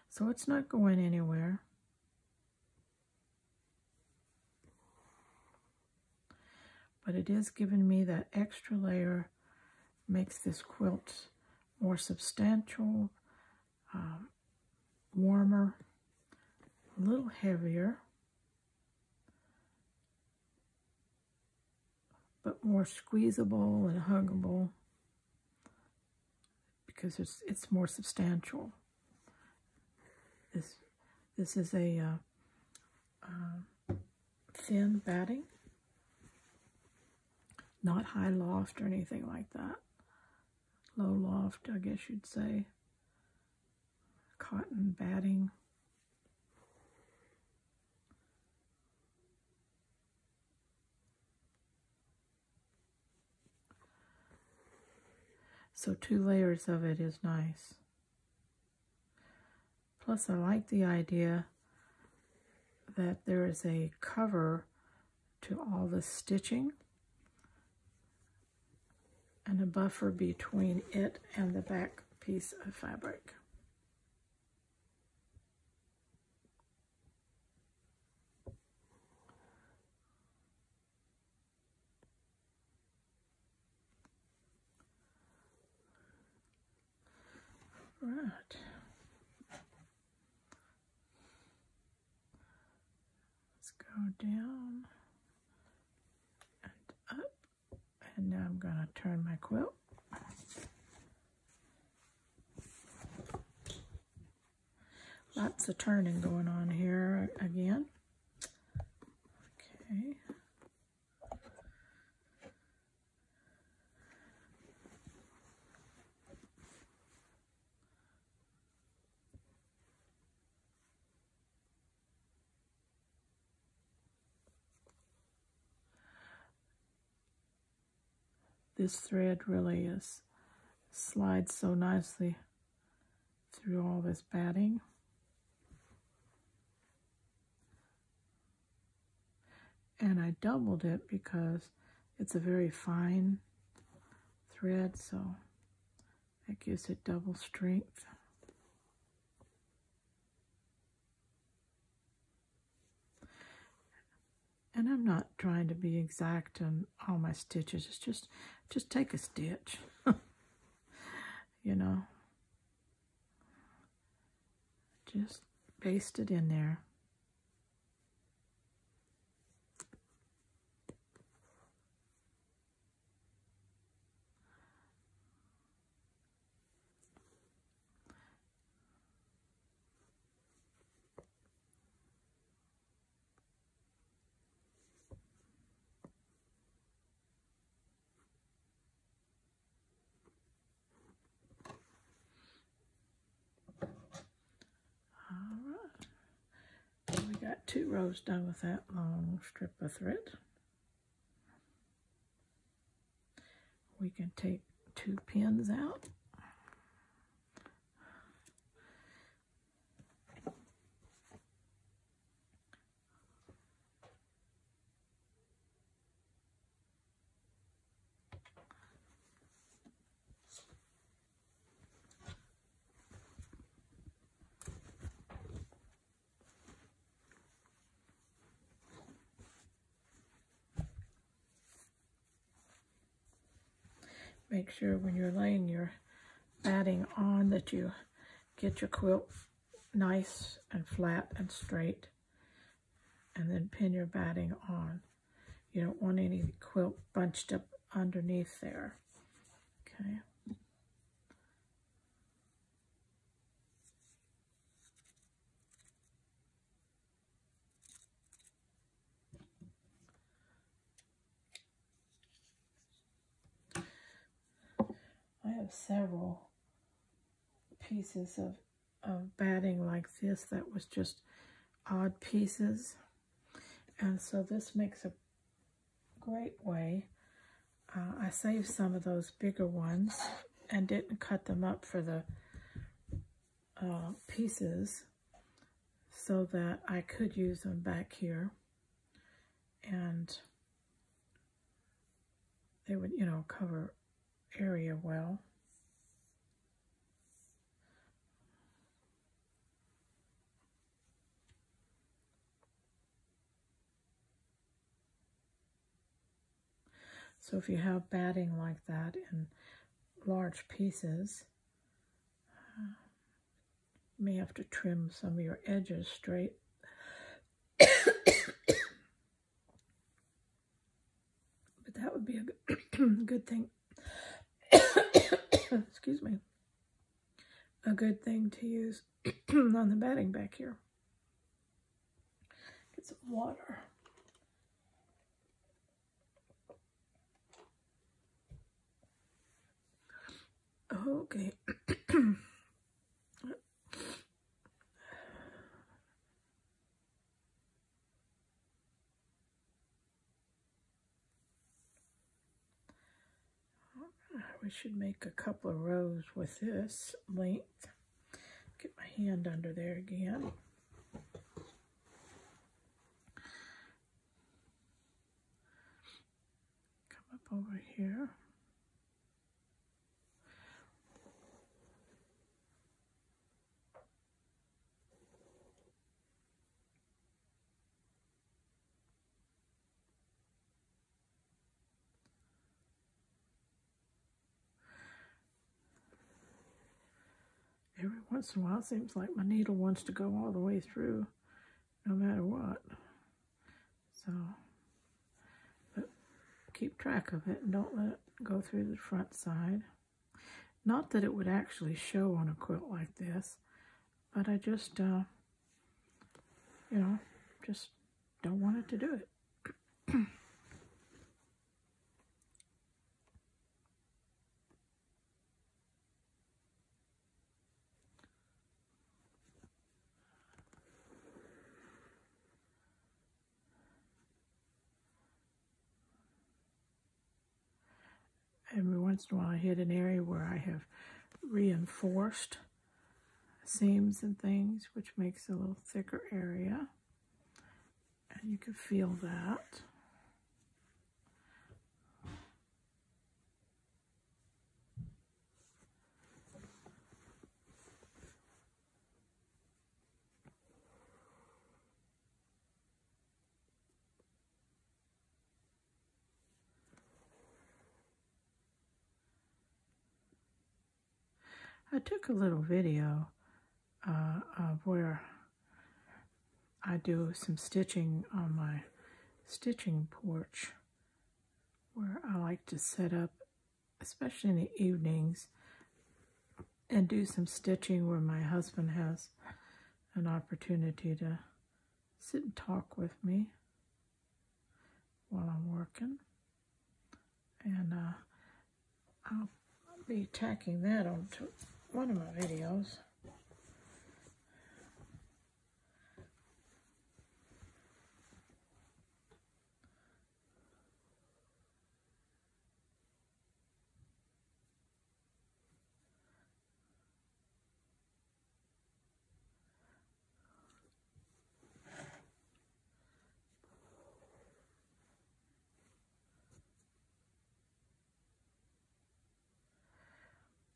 So it's not going anywhere. But it is giving me that extra layer, makes this quilt more substantial, warmer, a little heavier, but more squeezable and huggable because it's more substantial. This is a thin batting, not high loft or anything like that. Low loft, I guess you'd say. Cotton batting. So 2 layers of it is nice. Plus I like the idea that there is a cover to all the stitching and a buffer between it and the back piece of fabric. Right. Let's go down and up, and now I'm going to turn my quilt. Lots of turning going on here again. Okay. This thread really slides so nicely through all this batting. And I doubled it because it's a very fine thread, so that gives it double strength. And I'm not trying to be exact on all my stitches. It's just take a stitch, you know. Just baste it in there. Got 2 rows done with that long strip of thread. We can take 2 pins out. Make sure when you're laying your batting on that you get your quilt nice and flat and straight, and then pin your batting on. You don't want any quilt bunched up underneath there. Okay. have several pieces of batting like this that was just odd pieces. And so this makes a great way. I saved some of those bigger ones and didn't cut them up for the pieces so that I could use them back here. And they would, you know, cover area well. So if you have batting like that in large pieces, you may have to trim some of your edges straight. But that would be a good thing. Excuse me. A good thing to use on the batting back here. Get some water. Okay. We should make a couple of rows with this length. Get my hand under there again. Come up over here. Every once in a while, it seems like my needle wants to go all the way through, no matter what. So, but keep track of it and don't let it go through the front side. Not that it would actually show on a quilt like this, but I just, you know, just don't want it to do it. Every once in a while I hit an area where I have reinforced seams and things, which makes a little thicker area. And you can feel that. I took a little video of where I do some stitching on my stitching porch, where I like to set up, especially in the evenings, and do some stitching where my husband has an opportunity to sit and talk with me while I'm working. And I'll be tacking that onto one of my videos.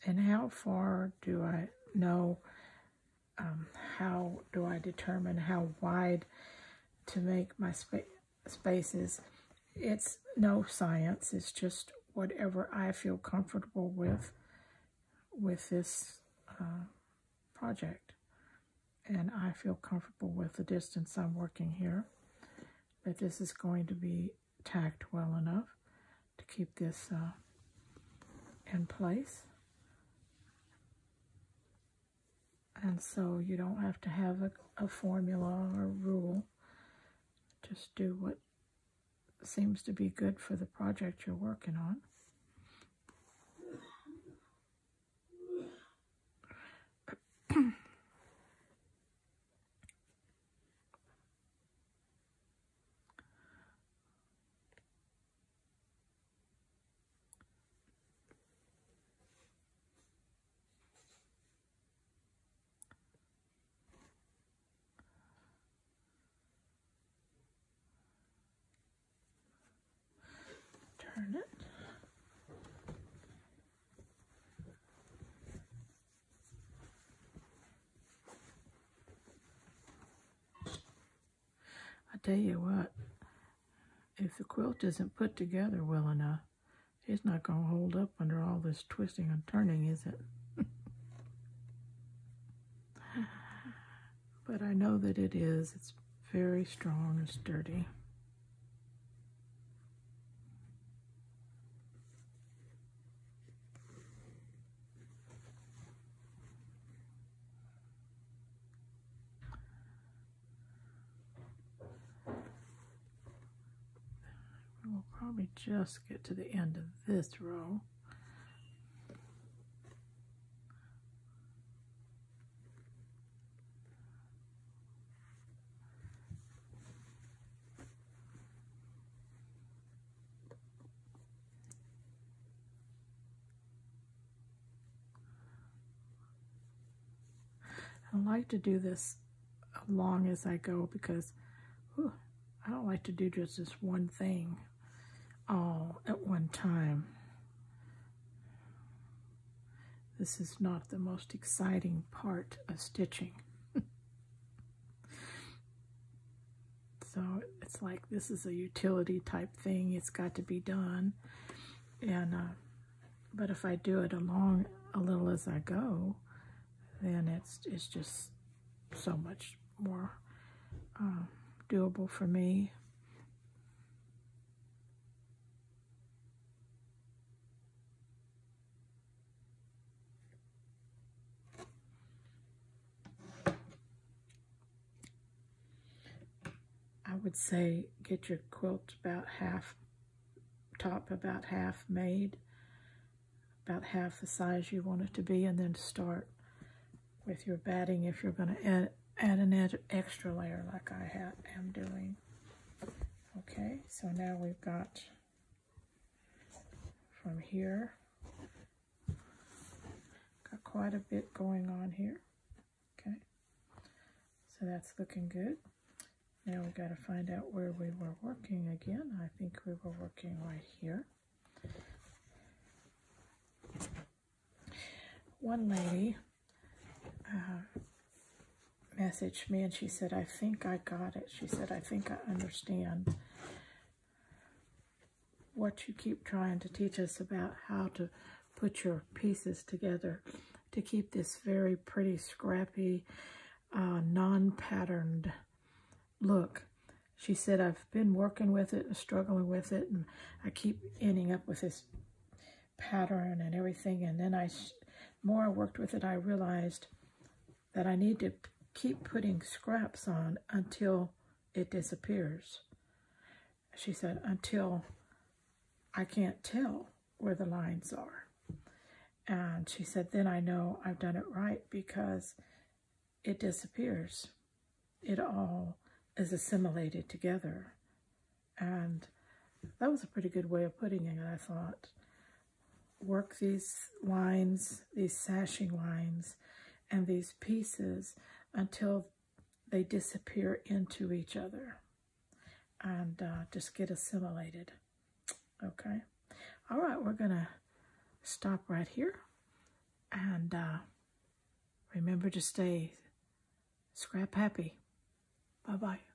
And how far do I know, how do I determine how wide to make my spaces? It's no science, it's just whatever I feel comfortable with this project. And I feel comfortable with the distance I'm working here, that this is going to be tacked well enough to keep this in place. And so you don't have to have a formula or rule. Just do what seems to be good for the project you're working on. turn it. I tell you what, if the quilt isn't put together well enough, it's not going to hold up under all this twisting and turning, is it? But I know that it is. It's very strong and sturdy. We'll probably just get to the end of this row. I like to do this along as I go because I don't like to do just this one thing all at one time. This is not the most exciting part of stitching. So it's like this is a utility type thing. It's got to be done. And but if I do it along a little as I go, then it's just so much more doable for me. I would say get your quilt about half, top about half made, about half the size you want it to be, and then start with your batting if you're going to add an extra layer like I am doing. Okay, so now we've got from here, got quite a bit going on here. Okay, so that's looking good. Now we got to find out where we were working again. I think we were working right here. One lady messaged me and she said, I think I got it. She said, I think I understand what you keep trying to teach us about how to put your pieces together to keep this very pretty, scrappy, non-patterned look. She said, I've been working with it and struggling with it, and I keep ending up with this pattern and everything, and then more I worked with it, I realized that I need to keep putting scraps on until it disappears. She said, until I can't tell where the lines are. And she said, then I know I've done it right because it disappears. It all is assimilated together. And that was a pretty good way of putting it, I thought. Work these lines, these sashing lines, and these pieces until they disappear into each other and just get assimilated. Okay. All right, we're going to stop right here. And remember to stay scrap happy. Bye-bye.